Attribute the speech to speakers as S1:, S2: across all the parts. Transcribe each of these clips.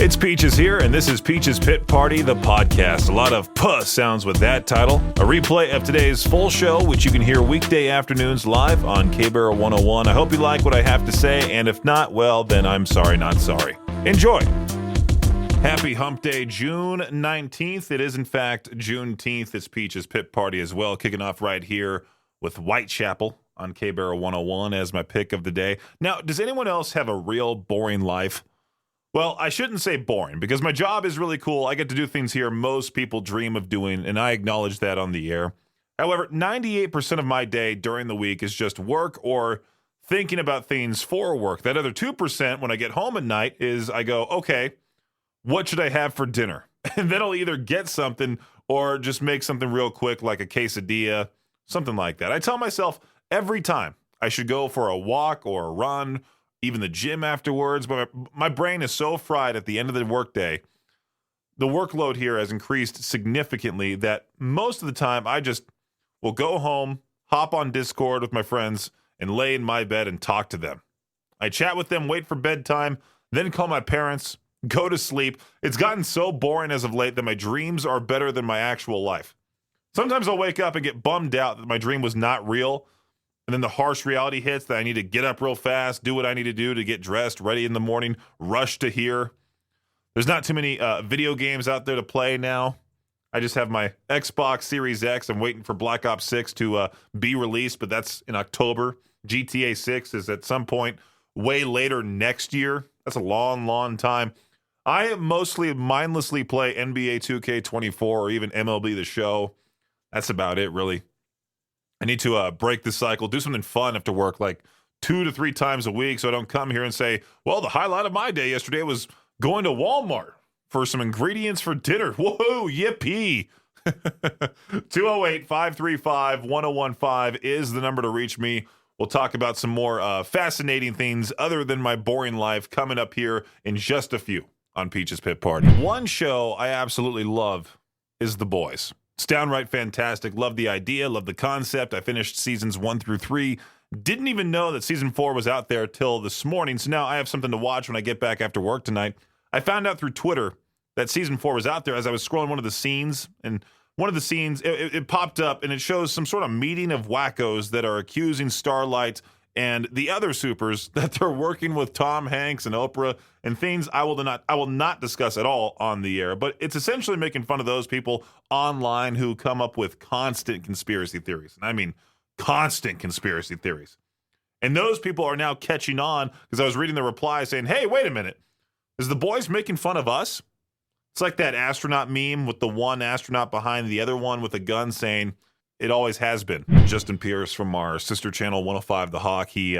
S1: It's Peaches here, and this is Peaches Pit Party, the podcast. A lot of puh sounds with that title. A replay of today's full show, which you can hear weekday afternoons live on K-Barrel 101. I hope you like what I have to say, and if not, well, then I'm sorry, not sorry. Enjoy. Happy Hump Day, June 19th. It is, in fact, Juneteenth. It's Peaches Pit Party as well, kicking off right here with Whitechapel on K-Barrel 101 as my pick of the day. Now, does anyone else have a real boring life? Well, I shouldn't say boring, because my job is really cool. I get to do things here most people dream of doing, and I acknowledge that on the air. However, 98% of my day during the week is just work or thinking about things for work. That other 2% when I get home at night is I go, okay, what should I have for dinner? And then I'll either get something or just make something real quick like a quesadilla, something like that. I tell myself every time I should go for a walk or a run, even the gym afterwards, but my brain is so fried at the end of the workday. The workload here has increased significantly that most of the time I just will go home, hop on Discord with my friends, and lay in my bed and talk to them. I chat with them, wait for bedtime, then call my parents, go to sleep. It's gotten so boring as of late that my dreams are better than my actual life. Sometimes I'll wake up and get bummed out that my dream was not real, and then the harsh reality hits that I need to get up real fast, do what I need to do to get dressed, ready in the morning, rush to here. There's not too many video games out there to play now. I just have my Xbox Series X. I'm waiting for Black Ops 6 to be released, but that's in October. GTA 6 is at some point way later next year. That's a long, long time. I mostly mindlessly play NBA 2K24 or even MLB The Show. That's about it, really. I need to break the cycle, do something fun after work, like 2 to 3 times a week, so I don't come here and say, well, the highlight of my day yesterday was going to Walmart for some ingredients for dinner. Whoa, yippee. 208-535-1015 is the number to reach me. We'll talk about some more fascinating things other than my boring life coming up here in just a few on Peaches Pit Party. One show I absolutely love is The Boys. It's downright fantastic. Love the idea, love the concept. I finished seasons 1 through 3. Didn't even know that season 4 was out there till this morning, so now I have something to watch when I get back after work tonight. I found out through Twitter that season 4 was out there as I was scrolling one of the scenes, and one of the scenes, it popped up, and it shows some sort of meeting of wackos that are accusing Starlight and the other supers that they're working with Tom Hanks and Oprah and things I will not discuss at all on the air. But it's essentially making fun of those people online who come up with constant conspiracy theories. And I mean constant conspiracy theories. And those people are now catching on because I was reading the reply saying, hey, wait a minute. Is The Boys making fun of us? It's like that astronaut meme with the one astronaut behind the other one with a gun saying, it always has been. Justin Pierce from our sister channel 105 The Hawk, he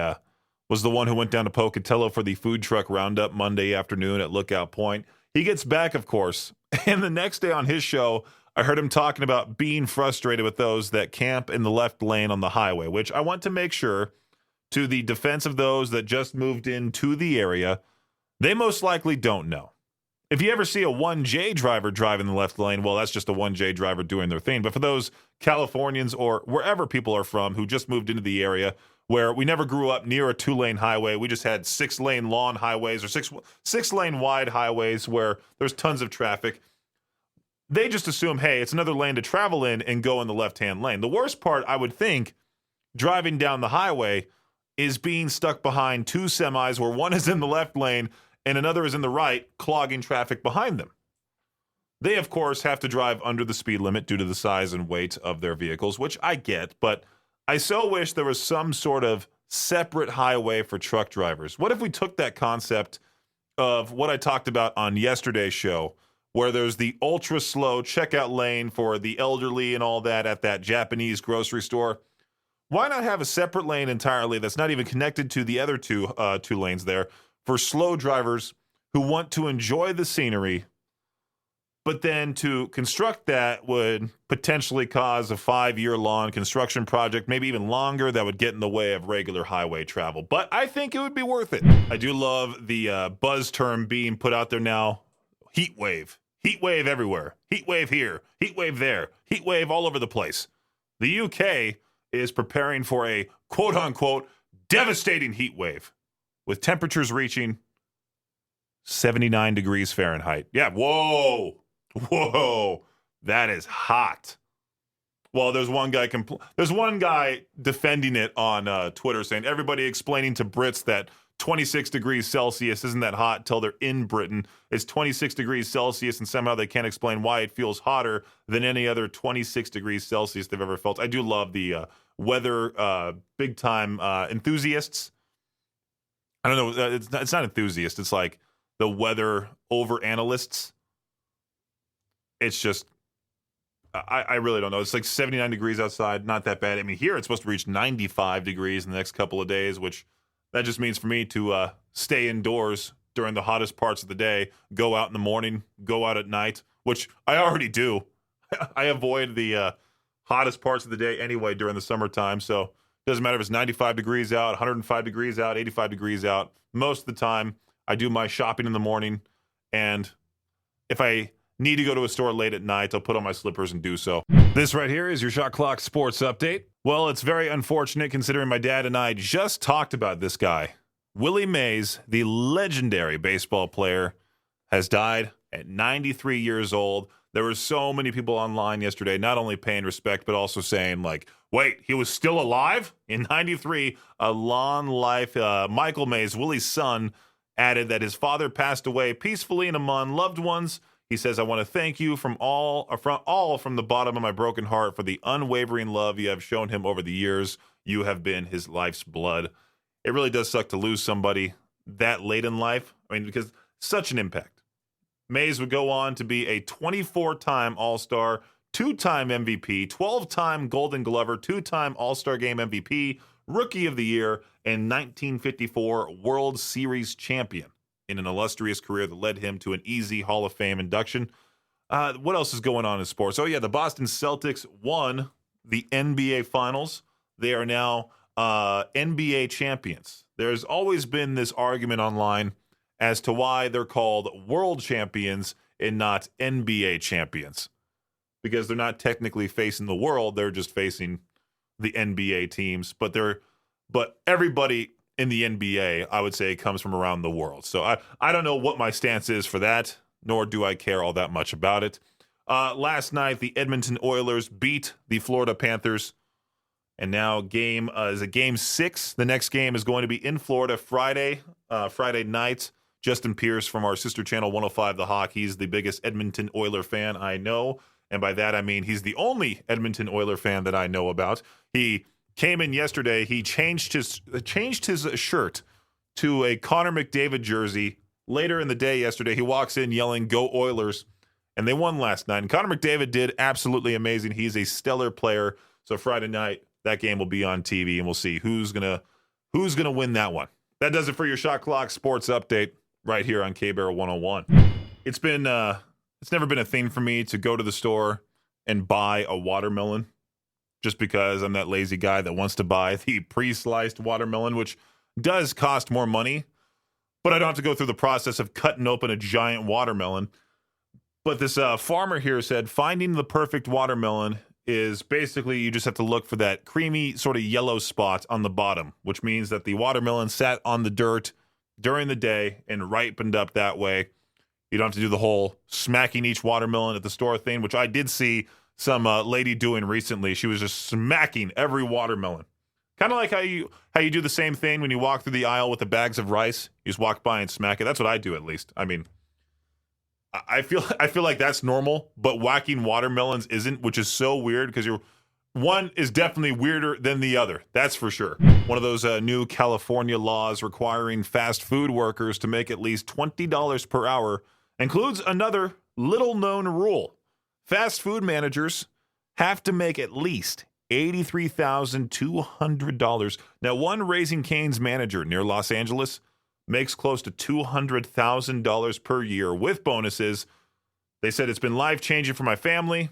S1: was the one who went down to Pocatello for the food truck roundup Monday afternoon at Lookout Point. He gets back, of course, and the next day on his show, I heard him talking about being frustrated with those that camp in the left lane on the highway, which I want to make sure, to the defense of those that just moved into the area, they most likely don't know. If you ever see a 1J driver drive in the left lane, well, that's just a 1J driver doing their thing. But for those Californians or wherever people are from who just moved into the area where we never grew up near a 2-lane highway, we just had 6-lane long highways or six-lane wide highways where there's tons of traffic. They just assume, hey, it's another lane to travel in and go in the left-hand lane. The worst part, I would think, driving down the highway is being stuck behind 2 semis where one is in the left lane and another is in the right, clogging traffic behind them. They, of course, have to drive under the speed limit due to the size and weight of their vehicles, which I get, but I so wish there was some sort of separate highway for truck drivers. What if we took that concept of what I talked about on yesterday's show, where there's the ultra-slow checkout lane for the elderly and all that at that Japanese grocery store? Why not have a separate lane entirely that's not even connected to the other two lanes there, for slow drivers who want to enjoy the scenery, but then to construct that would potentially cause a 5-year-long construction project, maybe even longer, that would get in the way of regular highway travel. But I think it would be worth it. I do love the buzz term being put out there now, heat wave. Heat wave everywhere. Heat wave here. Heat wave there. Heat wave all over the place. The UK is preparing for a quote-unquote devastating heat wave, with temperatures reaching 79 degrees Fahrenheit. Yeah, whoa. That is hot. Well, there's one guy defending it on Twitter saying everybody explaining to Brits that 26 degrees Celsius isn't that hot till they're in Britain. It's 26 degrees Celsius, and somehow they can't explain why it feels hotter than any other 26 degrees Celsius they've ever felt. I do love the weather big time enthusiasts. I don't know. It's not enthusiasts. It's like the weather over analysts. It's just. I really don't know. It's like 79 degrees outside. Not that bad. I mean, here it's supposed to reach 95 degrees in the next couple of days, which that just means for me to stay indoors during the hottest parts of the day, go out in the morning, go out at night, which I already do. I avoid the hottest parts of the day anyway during the summertime. So it doesn't matter if it's 95 degrees out, 105 degrees out, 85 degrees out. Most of the time, I do my shopping in the morning. And if I need to go to a store late at night, I'll put on my slippers and do so. This right here is your Shot Clock Sports Update. Well, it's very unfortunate considering my dad and I just talked about this guy. Willie Mays, the legendary baseball player, has died at 93 years old. There were so many people online yesterday, not only paying respect, but also saying, like, wait, he was still alive? In 93, a long life. Michael Mays, Willie's son, added that his father passed away peacefully and among loved ones. He says, I want to thank you from the bottom of my broken heart for the unwavering love you have shown him over the years. You have been his life's blood. It really does suck to lose somebody that late in life. I mean, because such an impact. Mays would go on to be a 24-time All-Star, 2-time MVP, 12-time Golden Glover, 2-time All-Star Game MVP, Rookie of the Year, and 1954 World Series champion, in an illustrious career that led him to an easy Hall of Fame induction. What else is going on in sports? Oh, yeah, the Boston Celtics won the NBA Finals. They are now NBA champions. There's always been this argument online as to why they're called world champions and not NBA champions. Because they're not technically facing the world, they're just facing the NBA teams. But everybody in the NBA, I would say, comes from around the world. So I don't know what my stance is for that, nor do I care all that much about it. Last night, the Edmonton Oilers beat the Florida Panthers, and now is a game 6. The next game is going to be in Florida Friday night. Justin Pierce from our sister channel 105 The Hawk, he's the biggest Edmonton Oiler fan I know, and by that I mean he's the only Edmonton Oiler fan that I know about. He came in yesterday. He changed his shirt to a Connor McDavid jersey. Later in the day yesterday, he walks in yelling, "Go Oilers!" And they won last night. And Connor McDavid did absolutely amazing. He's a stellar player. So Friday night, that game will be on TV, and we'll see who's gonna win that one. That does it for your Shot Clock Sports Update right here on K-Barrel 101. It's never been a thing for me to go to the store and buy a watermelon, just because I'm that lazy guy that wants to buy the pre-sliced watermelon, which does cost more money, but I don't have to go through the process of cutting open a giant watermelon. But this farmer here said finding the perfect watermelon is basically you just have to look for that creamy sort of yellow spot on the bottom, which means that the watermelon sat on the dirt during the day and ripened up that way. You don't have to do the whole smacking each watermelon at the store thing, which I did see some lady doing recently. She was just smacking every watermelon. Kind of like how you do the same thing when you walk through the aisle with the bags of rice. You just walk by and smack it. That's what I do, at least. I mean, I feel like that's normal, but whacking watermelons isn't, which is so weird because one is definitely weirder than the other. That's for sure. One of those new California laws requiring fast food workers to make at least $20 per hour includes another little-known rule. Fast food managers have to make at least $83,200. Now, one Raising Cane's manager near Los Angeles makes close to $200,000 per year with bonuses. They said it's been life-changing for my family.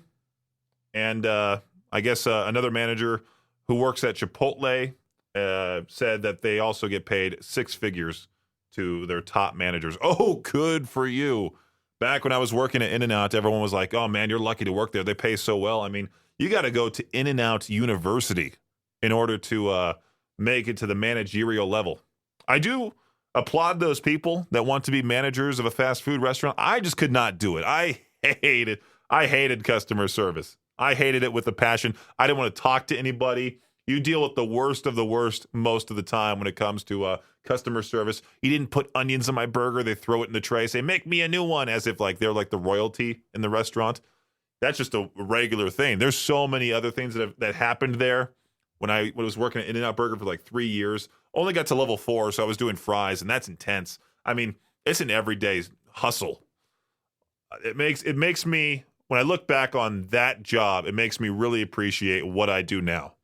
S1: And I guess another manager who works at Chipotle said that they also get paid 6 figures to their top managers. Oh, good for you. Back when I was working at In-N-Out, everyone was like, oh, man, you're lucky to work there. They pay so well. I mean, you got to go to In-N-Out University in order to make it to the managerial level. I do applaud those people that want to be managers of a fast food restaurant. I just could not do it. I hated customer service. I hated it with a passion. I didn't want to talk to anybody. You deal with the worst of the worst most of the time when it comes to customer service. You didn't put onions on my burger. They throw it in the tray, say, make me a new one, as if like they're like the royalty in the restaurant. That's just a regular thing. There's so many other things that happened there. When I was working at In-N-Out Burger for like 3 years, only got to level 4, so I was doing fries, and that's intense. I mean, it's an everyday hustle. It makes me, when I look back on that job, it makes me really appreciate what I do now.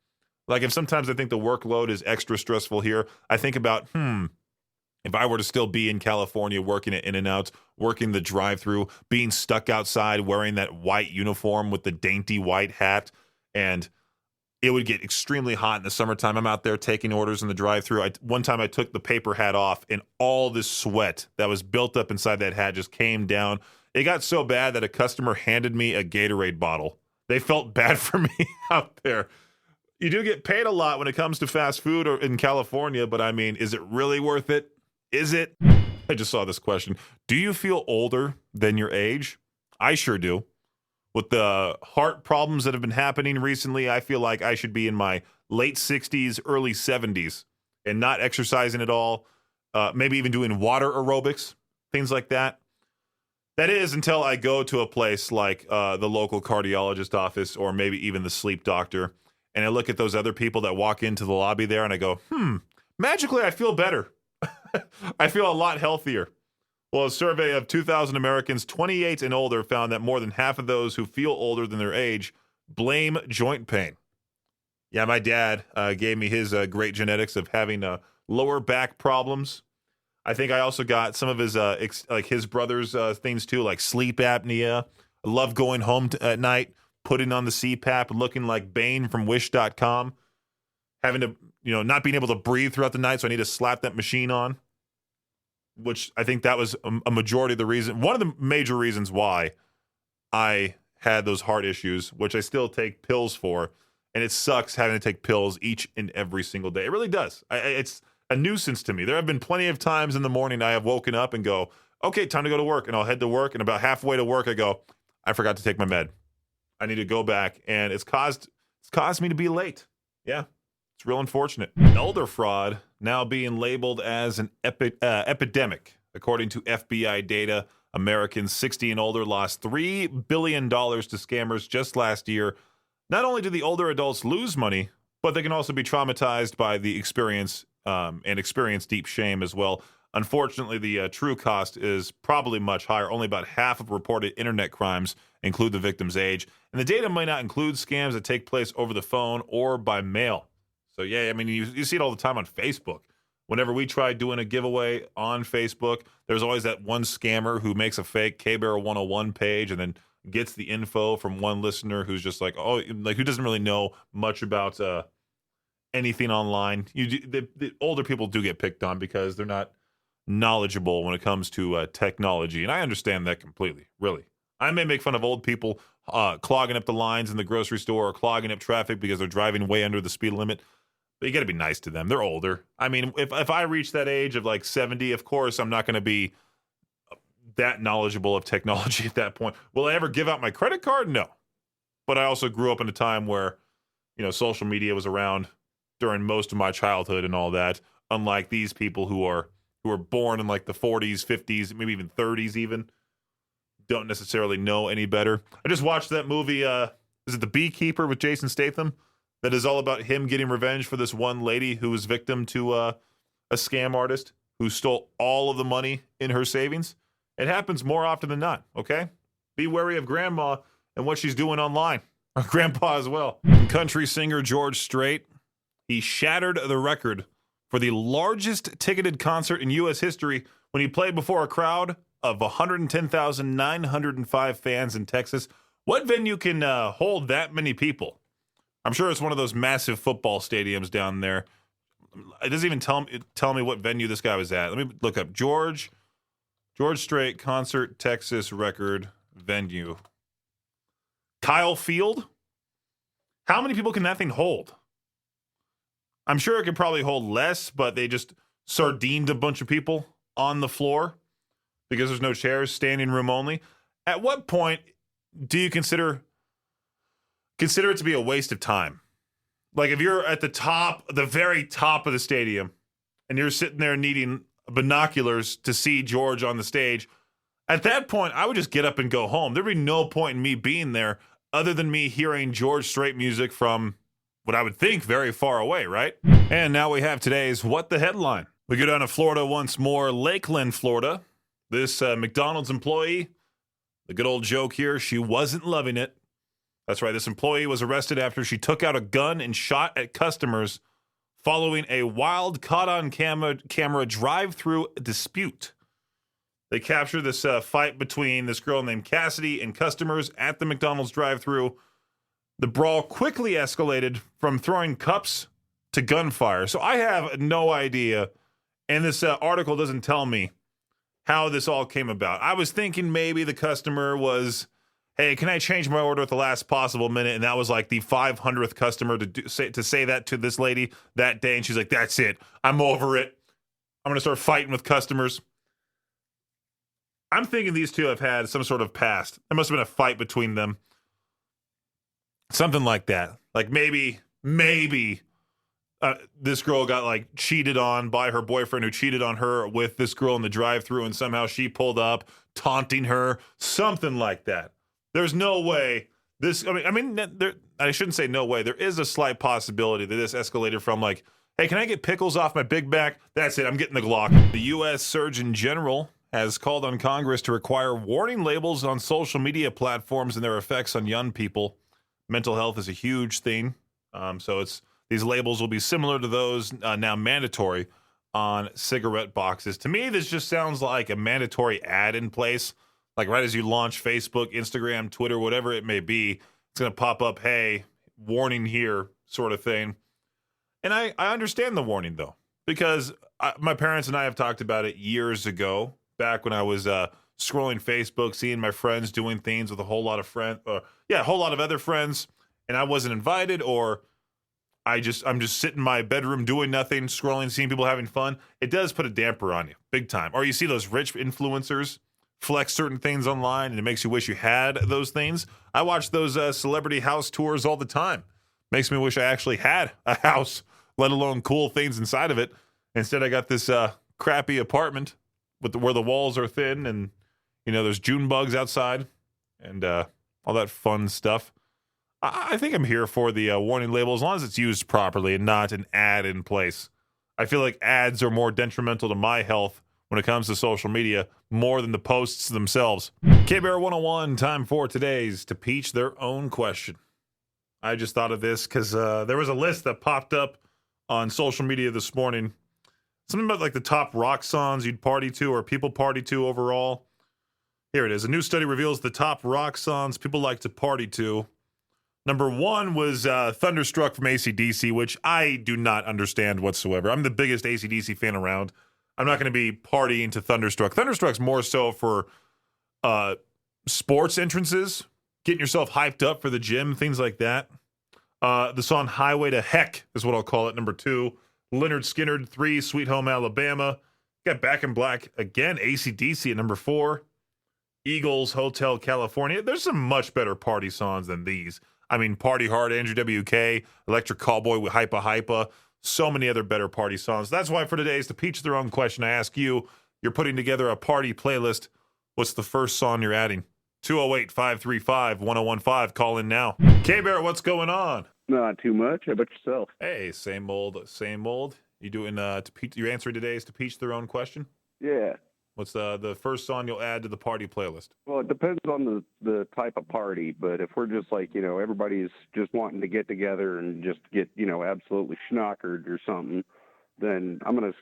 S1: Like if sometimes I think the workload is extra stressful here, I think about, if I were to still be in California working at In-N-Out, working the drive-thru, being stuck outside wearing that white uniform with the dainty white hat, and it would get extremely hot in the summertime. I'm out there taking orders in the drive-thru. One time I took the paper hat off, and all this sweat that was built up inside that hat just came down. It got so bad that a customer handed me a Gatorade bottle. They felt bad for me out there. You do get paid a lot when it comes to fast food or in California, but I mean, is it really worth it? Is it? I just saw this question. Do you feel older than your age? I sure do. With the heart problems that have been happening recently, I feel like I should be in my late 60s, early 70s and not exercising at all. Maybe even doing water aerobics, things like that. That is until I go to a place like the local cardiologist office or maybe even the sleep doctor. And I look at those other people that walk into the lobby there and I go, magically I feel better. I feel a lot healthier. Well, a survey of 2,000 Americans 28 and older found that more than half of those who feel older than their age blame joint pain. Yeah, my dad gave me his great genetics of having lower back problems. I think I also got some of his like his brother's things too, like sleep apnea. I love going home at night, putting on the CPAP, looking like Bane from Wish.com, having to, not being able to breathe throughout the night, so I need to slap that machine on. Which I think that was a majority of the reason, one of the major reasons why I had those heart issues, which I still take pills for. And it sucks having to take pills each and every single day. It really does. It's a nuisance to me. There have been plenty of times in the morning I have woken up and go, okay, time to go to work. And I'll head to work. And about halfway to work, I go, I forgot to take my med. I need to go back. And it's caused me to be late. Yeah. It's real unfortunate. Elder fraud now being labeled as an epidemic. According to FBI data, Americans 60 and older lost $3 billion to scammers just last year. Not only do the older adults lose money, but they can also be traumatized by the experience and experience deep shame as well. Unfortunately, the true cost is probably much higher. Only about half of reported internet crimes include the victim's age. And the data might not include scams that take place over the phone or by mail. So, yeah, I mean, you see it all the time on Facebook. Whenever we try doing a giveaway on Facebook, there's always that one scammer who makes a fake K-Bear 101 page and then gets the info from one listener who's just like, who doesn't really know much about anything online. The older people do get picked on because they're not knowledgeable when it comes to technology. And I understand that completely, really. I may make fun of old people clogging up the lines in the grocery store or clogging up traffic because they're driving way under the speed limit. But you got to be nice to them. They're older. I mean, if I reach that age of like 70, of course, I'm not going to be that knowledgeable of technology at that point. Will I ever give out my credit card? No. But I also grew up in a time where, social media was around during most of my childhood and all that, unlike these people who are born in like the 40s, 50s, maybe even 30s even, don't necessarily know any better. I just watched that movie, is it The Beekeeper with Jason Statham? That is all about him getting revenge for this one lady who was victim to a scam artist who stole all of the money in her savings. It happens more often than not, okay? Be wary of grandma and what she's doing online. Or grandpa as well. Country singer George Strait, he shattered the record for the largest ticketed concert in U.S. history when he played before a crowd of 110,905 fans in Texas. What venue can hold that many people? I'm sure it's one of those massive football stadiums down there. It doesn't even tell me what venue this guy was at. Let me look up George Strait concert Texas record venue. Kyle Field. How many people can that thing hold? I'm sure it could probably hold less, but they just sardined a bunch of people on the floor because there's no chairs, standing room only. At what point do you consider it to be a waste of time? Like if you're at the very top of the stadium, and you're sitting there needing binoculars to see George on the stage, at that point, I would just get up and go home. There'd be no point in me being there other than me hearing George Strait music from what I would think very far away, right? And now we have today's What the Headline. We go down to Florida once more, Lakeland, Florida. This McDonald's employee, the good old joke here, she wasn't loving it. That's right, this employee was arrested after she took out a gun and shot at customers following a wild caught-on-camera drive-through dispute. They captured this fight between this girl named Cassidy and customers at the McDonald's drive-through. The brawl quickly escalated from throwing cups to gunfire. So I have no idea, and this article doesn't tell me how this all came about. I was thinking maybe the customer was, hey, can I change my order at the last possible minute? And that was like the 500th customer to say that to this lady that day. And she's like, that's it. I'm over it. I'm going to start fighting with customers. I'm thinking these two have had some sort of past. There must have been a fight between them. Something like that. Like maybe this girl got like cheated on by her boyfriend who cheated on her with this girl in the drive-thru, and somehow she pulled up taunting her. Something like that. There's no way this. I shouldn't say no way. There is a slight possibility that this escalated from like, hey, can I get pickles off my Big Mac? That's it. I'm getting the Glock. The U.S. Surgeon General has called on Congress to require warning labels on social media platforms and their effects on young people. Mental health is a huge thing. So these labels will be similar to those now mandatory on cigarette boxes. To me, this just sounds like a mandatory ad in place. Like right as you launch Facebook, Instagram, Twitter, whatever it may be, it's going to pop up, hey, warning here sort of thing. And I understand the warning, though, because my parents and I have talked about it years ago, back when I was scrolling Facebook, seeing my friends doing things with a whole lot of other friends, and I wasn't invited, or I'm just sitting in my bedroom doing nothing, scrolling, seeing people having fun. It does put a damper on you, big time. Or you see those rich influencers flex certain things online, and it makes you wish you had those things. I watch those celebrity house tours all the time. Makes me wish I actually had a house, let alone cool things inside of it. Instead, I got this crappy apartment where the walls are thin, and there's June bugs outside, and all that fun stuff. I think I'm here for the warning label as long as it's used properly and not an ad in place. I feel like ads are more detrimental to my health when it comes to social media, more than the posts themselves. K-Bear 101, time for today's To Peach Their Own Question. I just thought of this because there was a list that popped up on social media this morning. Something about like the top rock songs you'd party to or people party to overall. Here it is. A new study reveals the top rock songs people like to party to. Number one was Thunderstruck from AC/DC, which I do not understand whatsoever. I'm the biggest AC/DC fan around. I'm not going to be partying to Thunderstruck. Thunderstruck's more so for sports entrances, getting yourself hyped up for the gym, things like that. The song Highway to Heck is what I'll call it, number two. Leonard Skinner, 3, Sweet Home Alabama. Got Back in Black again, AC/DC at number 4. Eagles, Hotel California. There's some much better party songs than these. I mean, Party Hard, Andrew WK, Electric Callboy with Hypa Hypa. So many other better party songs. That's why for today's To Peach Their Own Question, I ask you, you're putting together a party playlist. What's the first song you're adding? 208-535-1015. Call in now. K-Bear, what's going on?
S2: Not too much. How about yourself?
S1: Hey, same old, same old. You doing your answer today is To Peach Their Own Question?
S2: Yeah.
S1: What's the first song you'll add to the party playlist?
S2: Well, it depends on the type of party, but if we're just like, everybody's just wanting to get together and just get, absolutely schnockered or something, then I'm going to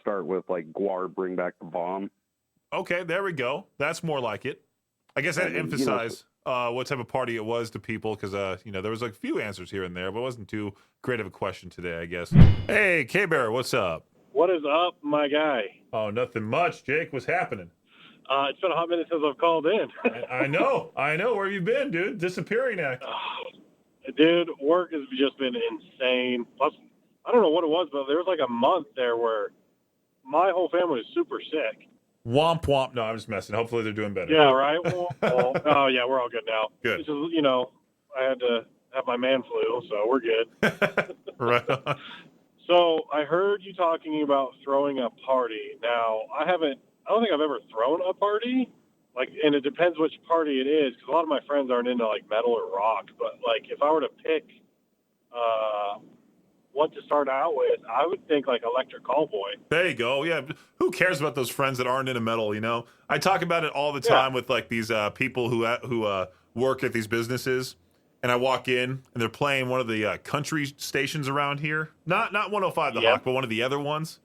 S2: start with like Guar, Bring Back the Bomb.
S1: Okay, there we go. That's more like it. I guess I'd emphasize what type of party it was to people because, there was like a few answers here and there, but it wasn't too great of a question today, I guess. Hey, K-Bear, what's up?
S3: What is up, my guy?
S1: Oh, nothing much. Jake, what's happening?
S3: It's been a hot minute since I've called in.
S1: I know. Where have you been, dude? Disappearing act.
S3: Dude, work has just been insane. Plus, I don't know what it was, but there was like a month there where my whole family is super sick.
S1: Womp womp. No, I'm just messing. Hopefully they're doing better.
S3: Yeah, right. Well, oh yeah, we're all good now.
S1: Good.
S3: It's just, I had to have my man flu, so we're good.
S1: Right on.
S3: So I heard you talking about throwing a party. Now I don't think I've ever thrown a party. And it depends which party it is, because a lot of my friends aren't into like metal or rock. But like, if I were to pick what to start out with, I would think like Electric Callboy.
S1: There you go. Yeah. Who cares about those friends that aren't into metal? I talk about it all the time with like these people who work at these businesses, and I walk in and they're playing one of the country stations around here. Not 105 The Hawk, but one of the other ones.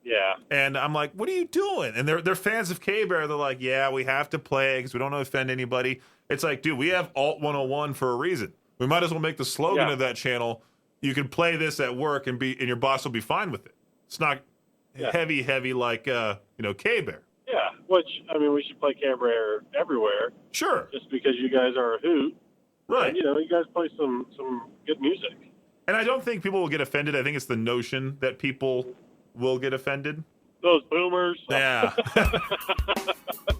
S3: Yeah.
S1: And I'm like, what are you doing? And they're fans of K-Bear. They're like, yeah, we have to play because we don't want to offend anybody. It's like, dude, we have Alt 101 for a reason. We might as well make the slogan of that channel. You can play this at work and your boss will be fine with it. It's not heavy like K-Bear.
S3: Yeah, which we should play K-Bear everywhere.
S1: Sure.
S3: Just because you guys are a hoot.
S1: Right.
S3: And, you guys play some good music.
S1: And I don't think people will get offended. I think it's the notion that people will get offended.
S3: Those boomers.
S1: Yeah.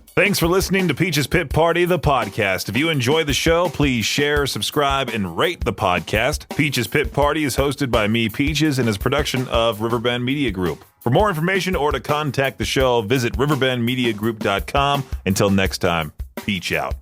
S1: Thanks for listening to Peach's Pit Party, the podcast. If you enjoy the show, please share, subscribe, and rate the podcast. Peach's Pit Party is hosted by me, Peaches, and is a production of Riverbend Media Group. For more information or to contact the show, visit riverbendmediagroup.com. Until next time, Peach out.